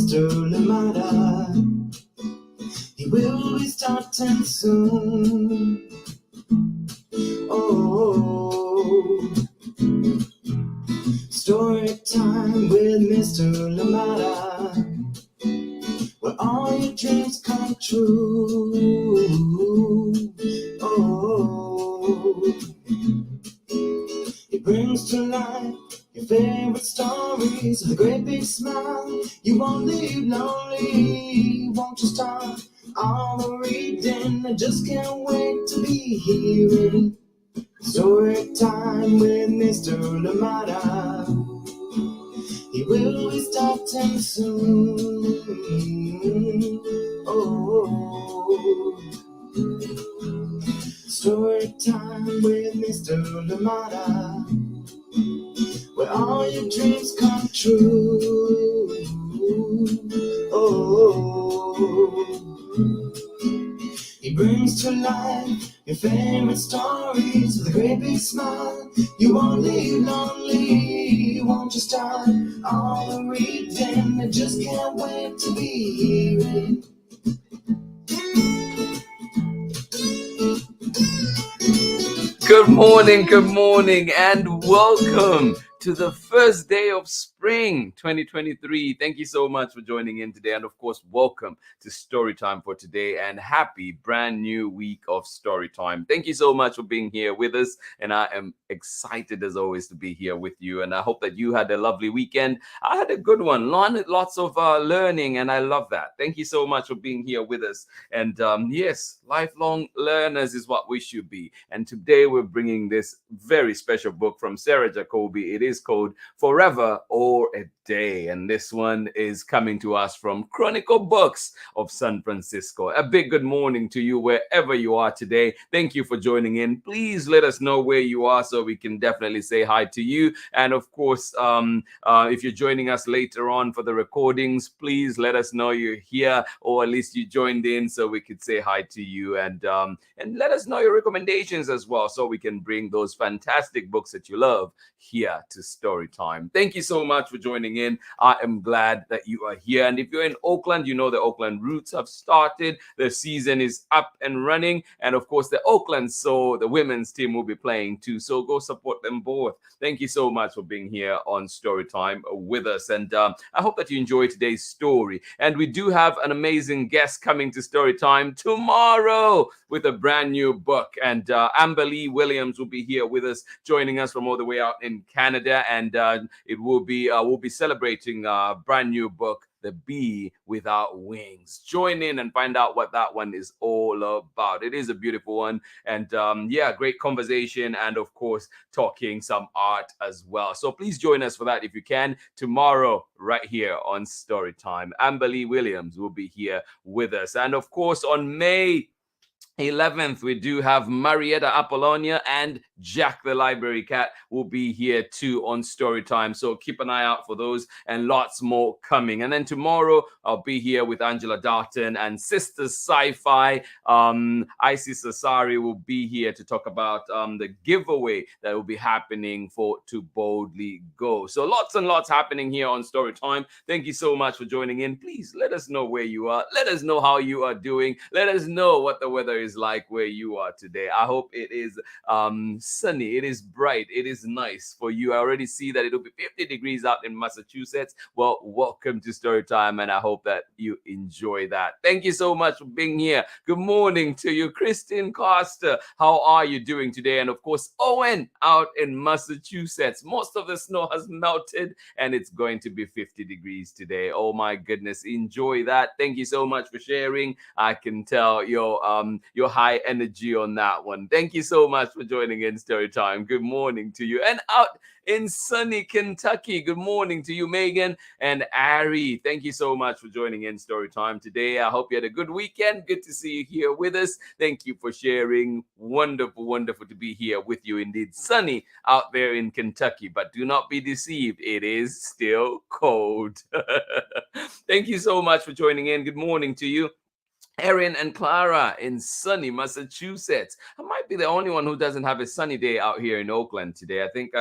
Mr. Lamada. He will be starting soon. Oh, story time with Mr. Lamada, where all your dreams come true. Oh, he brings to life your favorite stories with a great big smile. You won't leave lonely, won't you start all the reading? I just can't wait to be hearing story time with Mr. Lamada. He will be starting soon. Oh, story time with Mr. Lamada, where all your dreams come true. Oh, he brings to life your favorite stories with a great big smile. You won't leave lonely, won't you start all the reading? I just can't wait to be hearing. Good morning, and welcome to the first day of spring 2023. Thank you so much for joining in today, and of course, welcome to Storytime for today, and happy brand new week of Storytime. Thank you so much for being here with us, and I am excited as always to be here with you, and I hope that you had a lovely weekend. I had a good one, lots of learning, and I love that. Thank you so much for being here with us, and yes, lifelong learners is what we should be, and today we're bringing this very special book from Sarah Jacoby. It is called Forever or a Day, and this one is coming to us from Chronicle Books of San Francisco. A big good morning to you wherever you are today. Thank you for joining in. Please let us know where you are so we can definitely say hi to you. And of course, if you're joining us later on for the recordings, please let us know you're here, or at least you joined in so we could say hi to you, and let us know your recommendations as well so we can bring those fantastic books that you love here to Storytime. Thank you so much for joining in. I am glad that you are here. And if you're in Oakland, you know the Oakland Roots have started. The season is up and running. And of course, the Oakland Soul, the women's team, will be playing too. So go support them both. Thank you so much for being here on Storytime with us. And I hope that you enjoy today's story. And we do have an amazing guest coming to Storytime tomorrow with a brand new book. And Amber Lee Williams will be here with us, joining us from all the way out in Canada. And it will be we'll be celebrating a brand new book, The Bee Without Wings. Join in and find out what that one is all about. It is a beautiful one, and yeah, great conversation, and of course talking some art as well. So please join us for that if you can tomorrow right here on Storytime. Amber Lee Williams will be here with us, and of course on May 11th, we do have Marietta Apollonia and Jack the Library Cat will be here too on Storytime. So keep an eye out for those, and lots more coming. And then tomorrow, I'll be here with Angela Darton and Sisters Sci-Fi. Isis Asari will be here to talk about the giveaway that will be happening for To Boldly Go. So lots and lots happening here on Storytime. Thank you so much for joining in. Please let us know where you are. Let us know how you are doing. Let us know what the weather is like where you are today. I hope it is sunny, it is bright, it is nice for you. I already see that it'll be 50 degrees out in Massachusetts. Well, welcome to Storytime, and I hope that you enjoy that. Thank you so much for being here. Good morning to you, Christine Costa. How are you doing today? And of course, Owen out in Massachusetts. Most of the snow has melted and it's going to be 50 degrees today. Oh my goodness, enjoy that. Thank you so much for sharing. I can tell your high energy on that one. Thank you so much for joining in Storytime. Good morning to you. And out in sunny Kentucky, good morning to you, Megan and Ari. Thank you so much for joining in Storytime today. I hope you had a good weekend. Good to see you here with us. Thank you for sharing. Wonderful, wonderful to be here with you indeed. Sunny out there in Kentucky, but do not be deceived. It is still cold. Thank you so much for joining in. Good morning to you, Erin and Clara in sunny Massachusetts. I might be the only one who doesn't have a sunny day out here in Oakland today. I think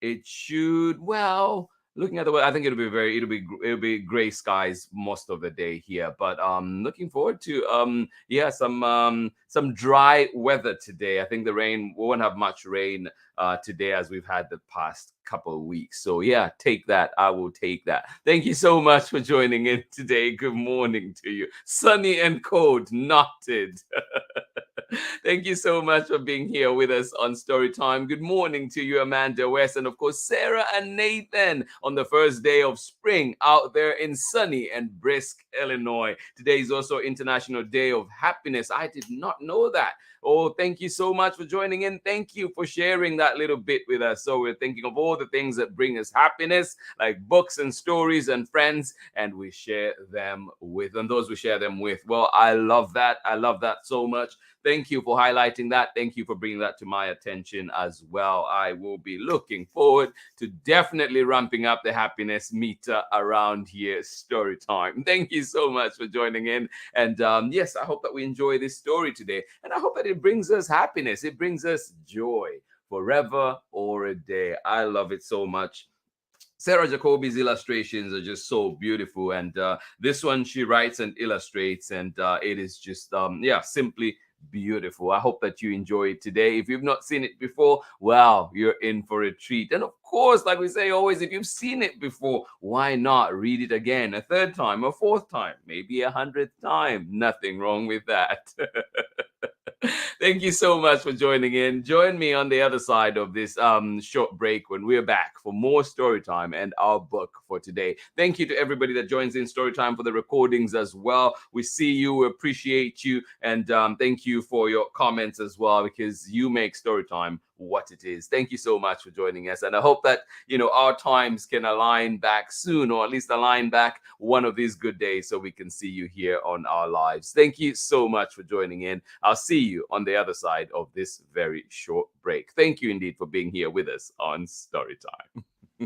it should, well, looking at the weather, I think it'll be gray skies most of the day here. But looking forward to some dry weather today. I think we won't have much rain today as we've had the past couple of weeks. So yeah, take that. I will take that. Thank you so much for joining in today. Good morning to you. Sunny and cold, knotted. Thank you so much for being here with us on Storytime. Good morning to you, Amanda West, and of course, Sarah and Nathan on the first day of spring out there in sunny and brisk Illinois. Today is also International Day of Happiness. I did not know that. Oh, thank you so much for joining in. Thank you for sharing that little bit with us. So we're thinking of all the things that bring us happiness, like books and stories and friends, and we share them with, and those we share them with. Well, I love that. I love that so much. Thank you for highlighting that. Thank you for bringing that to my attention as well. I will be looking forward to definitely ramping up the happiness meter around here. Story time. Thank you so much for joining in. And yes, I hope that we enjoy this story today. And I hope that it brings us happiness. It brings us joy forever or a day. I love it so much. Sarah Jacoby's illustrations are just so beautiful, and this one she writes and illustrates, and it is just simply beautiful. I hope that you enjoy it today. If you've not seen it before, wow, you're in for a treat. And of course, like we say always, if you've seen it before, why not read it again, a third time, a fourth time, maybe 100th time? Nothing wrong with that. Thank you so much for joining in. Join me on the other side of this short break when we're back for more story time and our book for today. Thank you to everybody that joins in story time for the recordings as well. We see you, we appreciate you, and thank you for your comments as well, because you make story time what it is. Thank you so much for joining us, and I hope that our times can align back soon, or at least align back one of these good days, so we can see you here on our lives. Thank you so much for joining in. I'll see you on the other side of this very short break. Thank you indeed for being here with us on Storytime.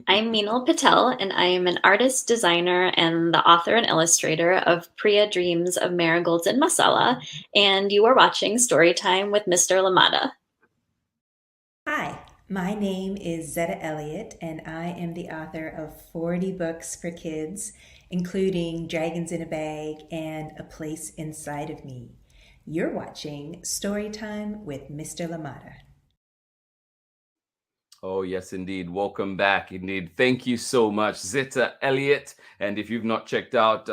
I'm Meenal Patel, and I am an artist, designer, and the author and illustrator of Priya Dreams of Marigolds and Masala, and you are watching Storytime with Mr. Lamada. Hi, my name is Zetta Elliott, and I am the author of 40 books for kids, including Dragons in a Bag and A Place Inside of Me. You're watching Storytime with Mr. Lamada. Oh, yes, indeed. Welcome back. Indeed. Thank you so much, Zetta Elliott. And if you've not checked out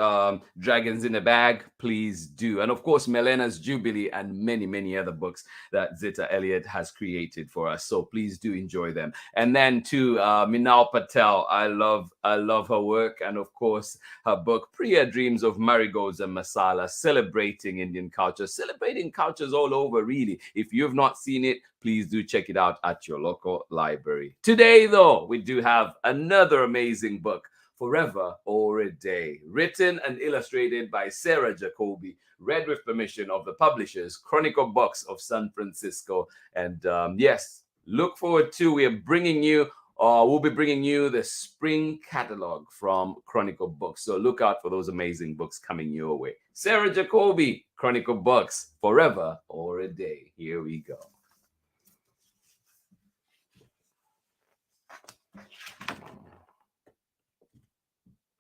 Dragons in a Bag, please do. And of course, Melena's Jubilee and many, many other books that Zetta Elliott has created for us. So please do enjoy them. And then to Meenal Patel, I love her work. And of course, her book, Priya Dreams of Marigolds and Masala, celebrating Indian culture, celebrating cultures all over, really. If you've not seen it, please do check it out at your local library. Today, though, we do have another amazing book, Forever or a Day, written and illustrated by Sarah Jacoby, read with permission of the publishers, Chronicle Books of San Francisco. And yes, look forward to, we'll be bringing you the spring catalog from Chronicle Books. So look out for those amazing books coming your way. Sarah Jacoby, Chronicle Books, Forever or a Day. Here we go.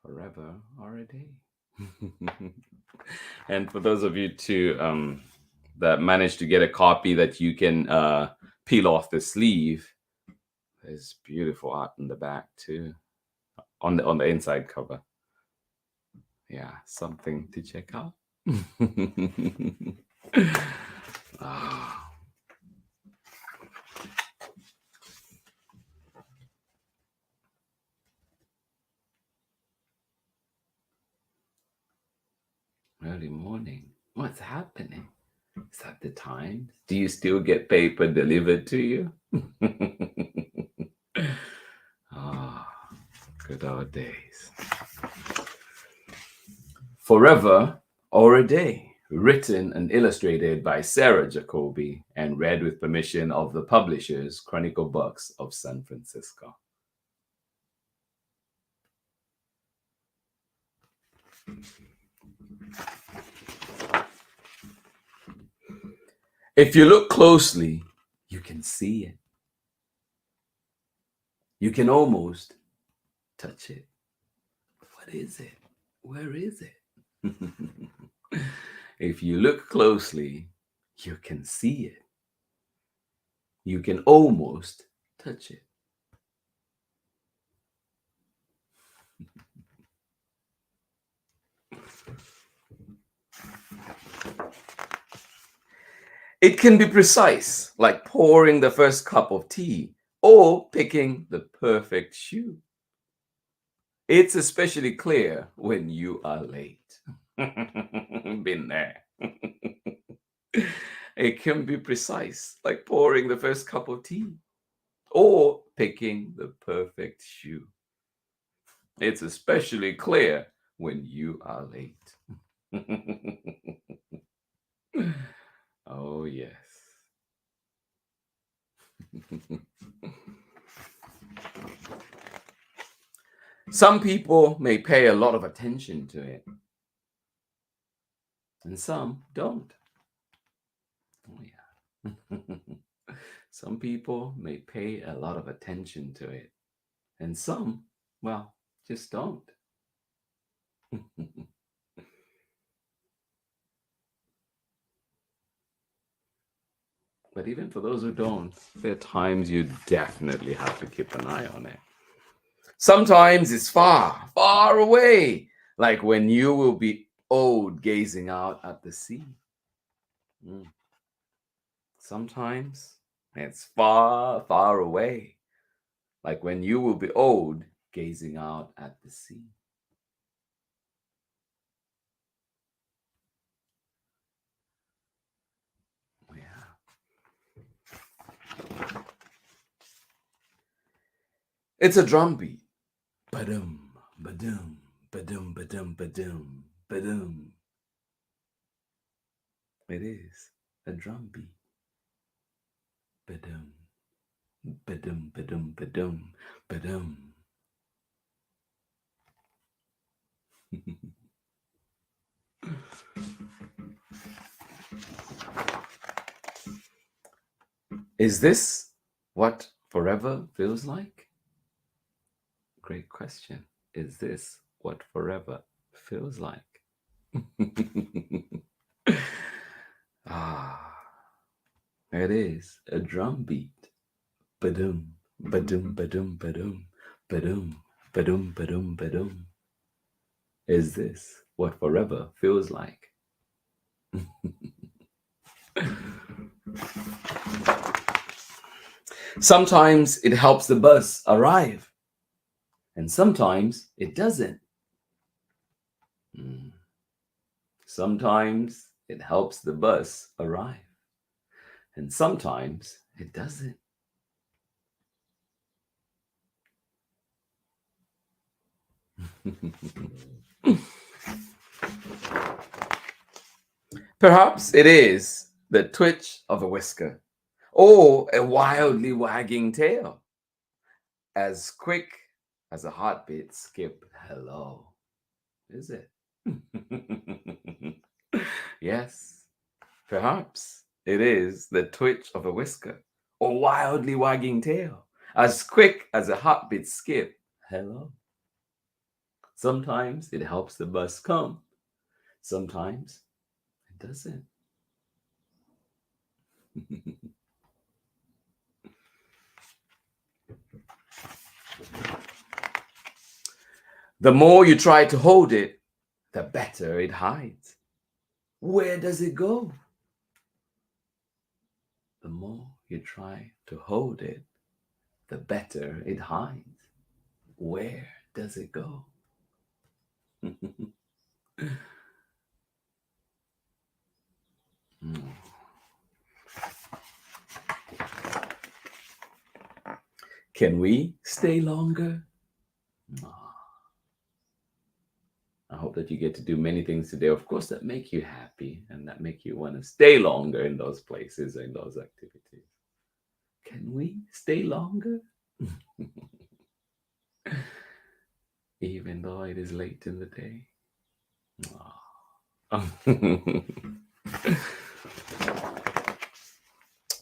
Forever or a Day. And for those of you too that managed to get a copy that you can peel off the sleeve, there's beautiful art in the back too, on the inside cover. Yeah, something to check out. Oh. Early morning. What's happening? Is that the Times? Do you still get paper delivered to you? Ah, good old days. Forever or a Day, written and illustrated by Sarah Jacoby and read with permission of the publishers, Chronicle Books of San Francisco. If you look closely, you can see it. You can almost touch it. What is it? Where is it? If you look closely, you can see it. You can almost touch it. It can be precise, like pouring the first cup of tea or picking the perfect shoe. It's especially clear when you are late. Been there. It can be precise, like pouring the first cup of tea or picking the perfect shoe. It's especially clear when you are late. Oh, yes. Some people may pay a lot of attention to it, and some don't. Oh, yeah. Some people may pay a lot of attention to it, and some, well, just don't. But even for those who don't, there are times you definitely have to keep an eye on it. Sometimes it's far, far away, like when you will be old gazing out at the sea. Sometimes it's far, far away, like when you will be old gazing out at the sea. It's a drum beat. Ba-dum, ba-dum, ba-dum, ba-dum, ba-dum, ba-dum. It is a drum beat. Ba-dum, ba-dum, ba-dum, ba-dum, ba-dum. Is this what forever feels like? Great question. Is this what forever feels like? It is a drum beat. Ba-dum, ba-dum, ba-dum, ba-dum, ba-dum, ba-dum, ba-dum, ba-dum. Is this what forever feels like? Sometimes it helps the bus arrive, and sometimes it doesn't. Sometimes it helps the bus arrive, and sometimes it doesn't. Perhaps it is the twitch of a whisker or a wildly wagging tail, as quick as a heartbeat skip hello. Is it? Yes, perhaps it is the twitch of a whisker or wildly wagging tail, as quick as a heartbeat skip hello. Sometimes it helps the bus come, sometimes it doesn't. The more you try to hold it, the better it hides. Where does it go? The more you try to hold it, the better it hides. Where does it go? Can we stay longer? I hope that you get to do many things today, of course, that make you happy and that make you want to stay longer in those places, in those activities. Can we stay longer? Even though it is late in the day.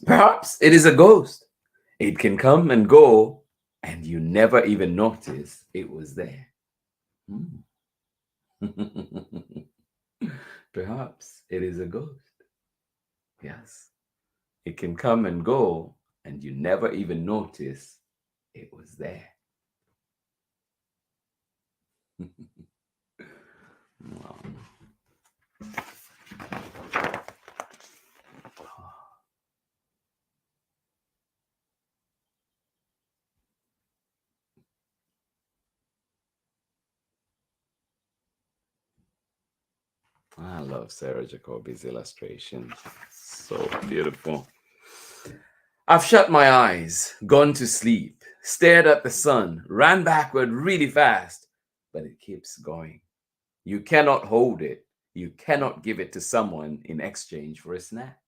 Perhaps it is a ghost. It can come and go and you never even noticed it was there. Perhaps it is a ghost. Yes, it can come and go, and you never even notice it was there. Wow. I love Sarah Jacoby's illustration. So beautiful. I've shut my eyes, gone to sleep, stared at the sun, ran backward really fast, but it keeps going. You cannot hold it. You cannot give it to someone in exchange for a snack.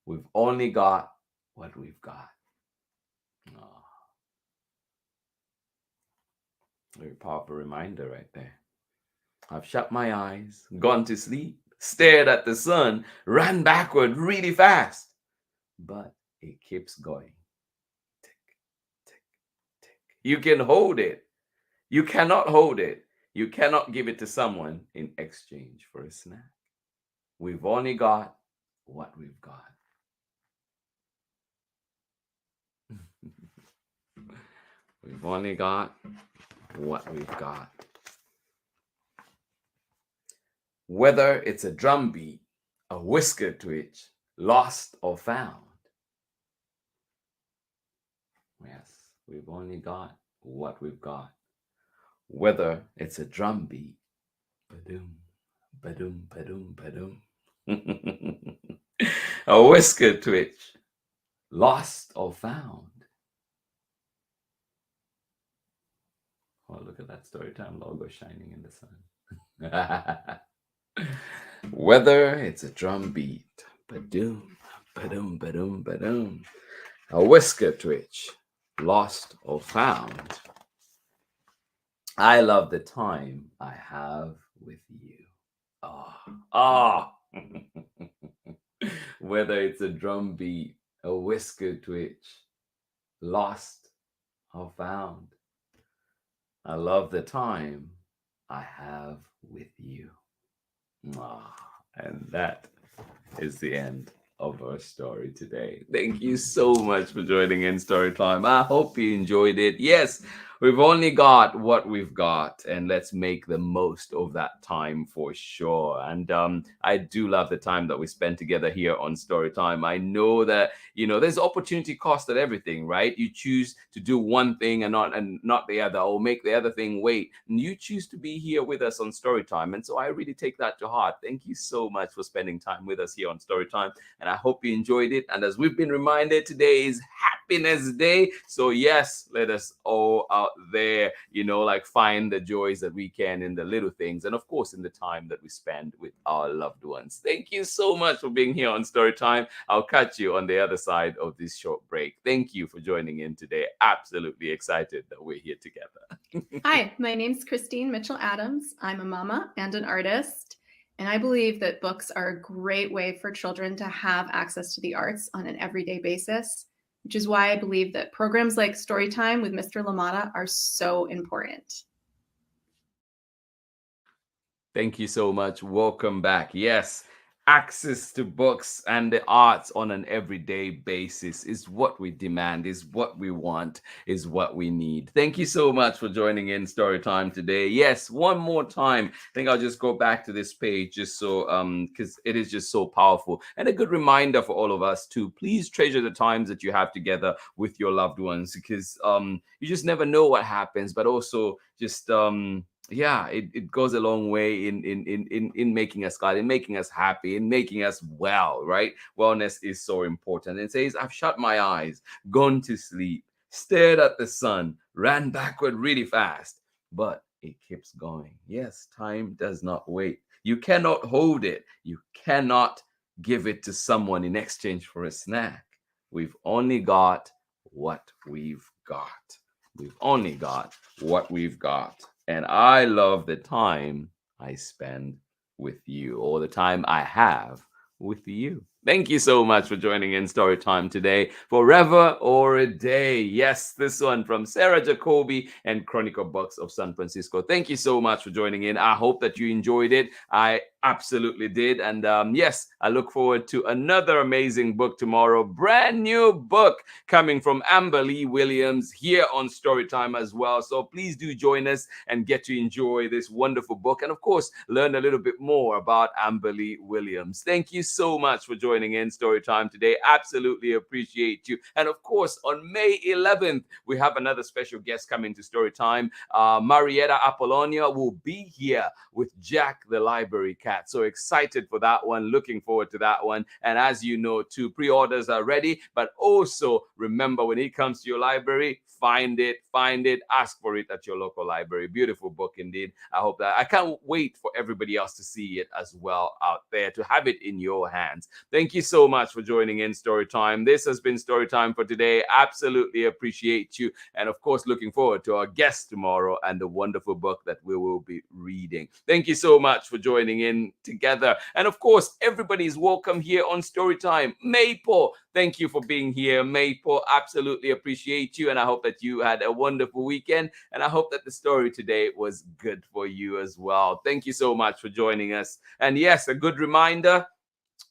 We've only got what we've got. Oh, very powerful reminder right there. I've shut my eyes, gone to sleep, stared at the sun, ran backward really fast, but it keeps going. Tick, tick, tick. You can hold it. You cannot hold it. You cannot give it to someone in exchange for a snack. We've only got what we've got. We've only got what we've got. Whether it's a drum beat, a whisker twitch, lost or found. Yes, we've only got what we've got. Whether it's a drum beat, ba-doom, ba-doom, ba-doom, ba-doom. A whisker twitch, lost or found. Oh, look at that Storytime logo shining in the sun. Whether it's a drum beat, ba-doom, ba-doom, ba-doom, ba-doom, a whisker twitch, lost or found. I love the time I have with you. Whether it's a drum beat, a whisker twitch, lost or found. I love the time I have with you. And that is the end of our story today. Thank you so much for joining in Storytime. I hope you enjoyed it. Yes, we've only got what we've got, and let's make the most of that time for sure. And I do love the time that we spend together here on Storytime. I know that, you know, there's opportunity cost at everything, right? You choose to do one thing and not the other, or make the other thing wait. And you choose to be here with us on Storytime. And so I really take that to heart. Thank you so much for spending time with us here on Storytime. And I hope you enjoyed it. And as we've been reminded, today is Happiness Day. So yes, let us all out there, you know, like find the joys that we can in the little things. And of course, in the time that we spend with our loved ones. Thank you so much for being here on Storytime. I'll catch you on the other side of this short break. Thank you for joining in today. Absolutely excited that we're here together. Hi, my name's Christine Mitchell-Adams. I'm a mama and an artist, and I believe that books are a great way for children to have access to the arts on an everyday basis, which is why I believe that programs like Storytime with Mr. LaMotta are so important. Thank you so much. Welcome back. Yes, access to books and the arts on an everyday basis is what we demand, is what we want, is what we need. Thank you so much for joining in Storytime today. Yes, one more time. I think I'll just go back to this page just so because it is just so powerful, and a good reminder for all of us to please treasure the times that you have together with your loved ones, because you just never know what happens, but also just yeah, it goes a long way in making us glad, in making us happy, in making us well, right? Wellness is so important. It says, I've shut my eyes, gone to sleep, stared at the sun, ran backward really fast, but it keeps going. Yes, time does not wait. You cannot hold it. You cannot give it to someone in exchange for a snack. We've only got what we've got. We've only got what we've got. And I love the time I spend with you, or the time I have with you. Thank you so much for joining in Story Time today. Forever or a Day. Yes, this one from Sarah Jacoby and Chronicle Books of San Francisco. Thank you so much for joining in. I hope that you enjoyed it. I absolutely did. And yes, I look forward to another amazing book tomorrow. Brand new book coming from Amber Lee Williams here on Storytime as well. So please do join us and get to enjoy this wonderful book. And of course, learn a little bit more about Amber Lee Williams. Thank you so much for joining in Storytime today. Absolutely appreciate you. And of course, on May 11th, we have another special guest coming to Storytime. Marietta Apollonia will be here with Jack the Library Cat. So excited for that one. Looking forward to that one. And as you know, too, pre-orders are ready. But also remember, when it comes to your library, find it, ask for it at your local library. Beautiful book indeed. I hope that I can't wait for everybody else to see it as well out there, to have it in your hands. Thank you so much for joining in Storytime. This has been Storytime for today. Absolutely appreciate you. And of course, looking forward to our guest tomorrow and the wonderful book that we will be reading. Thank you so much for joining in together. And of course, everybody's welcome here on Storytime. Maple, thank you for being here. Maple, absolutely appreciate you. And I hope that you had a wonderful weekend. And I hope that the story today was good for you as well. Thank you so much for joining us. And yes, a good reminder,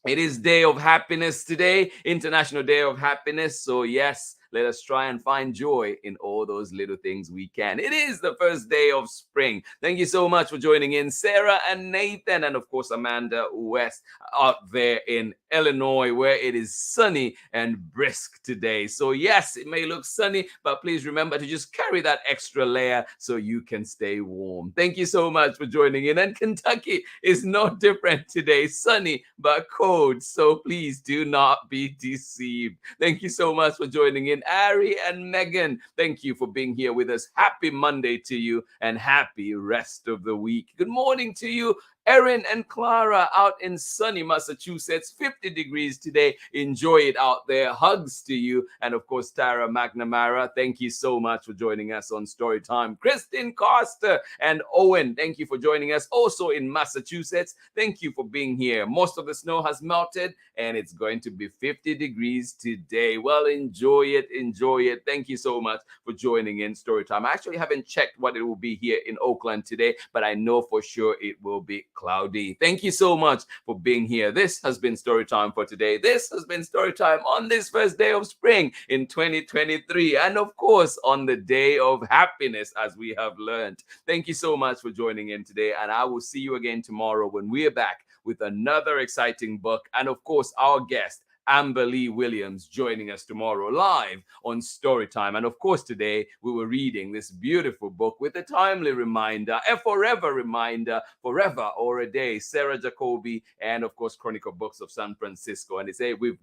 it is Day of Happiness today, International Day of Happiness. So yes, let us try and find joy in all those little things we can. It is the first day of spring. Thank you so much for joining in, Sarah and Nathan, and of course, Amanda West out there in Illinois, where it is sunny and brisk today. So yes, it may look sunny, but please remember to just carry that extra layer so you can stay warm. Thank you so much for joining in. And Kentucky is no different today. Sunny, but cold. So please do not be deceived. Thank you so much for joining in. Ari and Megan, thank you for being here with us. Happy Monday to you and happy rest of the week. Good morning to you, Erin and Clara out in sunny Massachusetts, 50 degrees today. Enjoy it out there. Hugs to you. And of course, Tara McNamara, thank you so much for joining us on Storytime. Kristen Costa and Owen, thank you for joining us also in Massachusetts. Thank you for being here. Most of the snow has melted and it's going to be 50 degrees today. Well, enjoy it. Enjoy it. Thank you so much for joining in Storytime. I actually haven't checked what it will be here in Oakland today, but I know for sure it will be cloudy. Thank you so much for being here. This has been Storytime for today. This has been Storytime on this first day of spring in 2023. And of course, on the day of happiness, as we have learned. Thank you so much for joining in today. And I will see you again tomorrow when we are back with another exciting book. And of course, our guest, Amber Lee Williams, joining us tomorrow live on Storytime. And of course, today we were reading this beautiful book with a timely reminder, a forever reminder, Forever or a Day, Sarah Jacoby, and of course, Chronicle Books of San Francisco. And they say, we've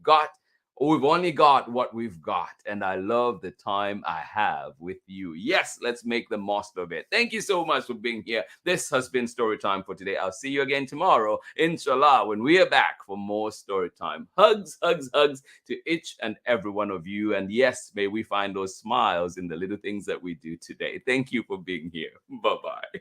only got what we've got. And I love the time I have with you. Yes, let's make the most of it. Thank you so much for being here. This has been Storytime for today. I'll see you again tomorrow, inshallah, when we are back for more Storytime. Hugs, hugs, hugs to each and every one of you. And yes, may we find those smiles in the little things that we do today. Thank you for being here. Bye-bye.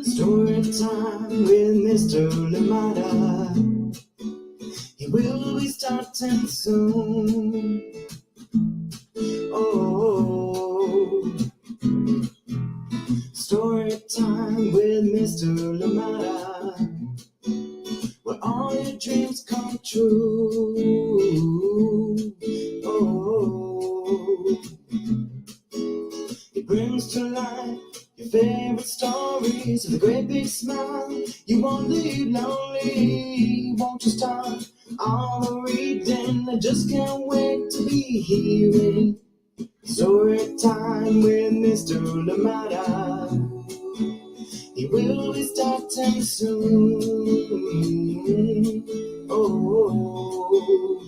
Story time with Mr. Lamada. He will be starting soon. Oh, story time with Mr. Lamada, where all your dreams come true. Oh, he brings to life your favorite stories with a great big smile. You won't leave lonely, won't you start all the reading? I just can't wait to be hearing story time with Mr. Lamada. He will be starting soon. Oh,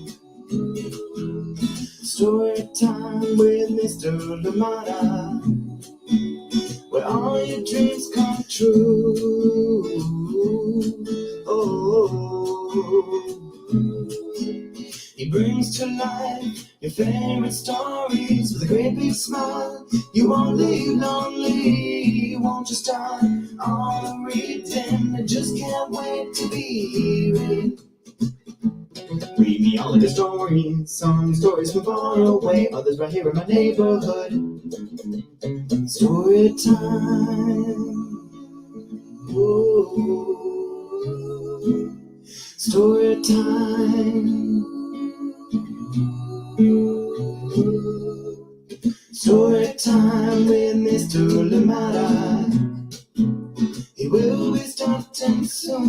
story time with Mr. Lamada, where all your dreams come true. Oh. to life your favorite stories with a great big smile. You won't leave lonely, won't you start all the reading? I just can't wait to be hearing. Read me all of your stories, some stories from far away, others right here in my neighborhood. Story time. Ooh. Story time. Story time with Mr. Lamada. He will be starting soon.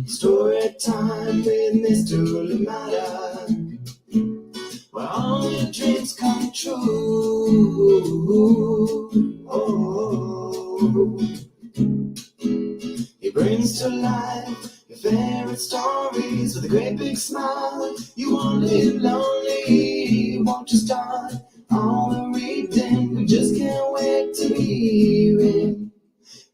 Story time with Mr. Lamada, where all your dreams come true. He brings to life your favorite stories with a great big smile. You won't live lonely, won't you start all the reading? We just can't wait to be hearing.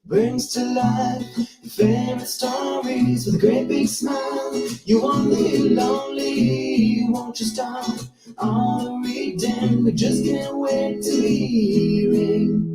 Brings to life your favorite stories with a great big smile. You won't live lonely, won't you start all the reading? We just can't wait to be hearing.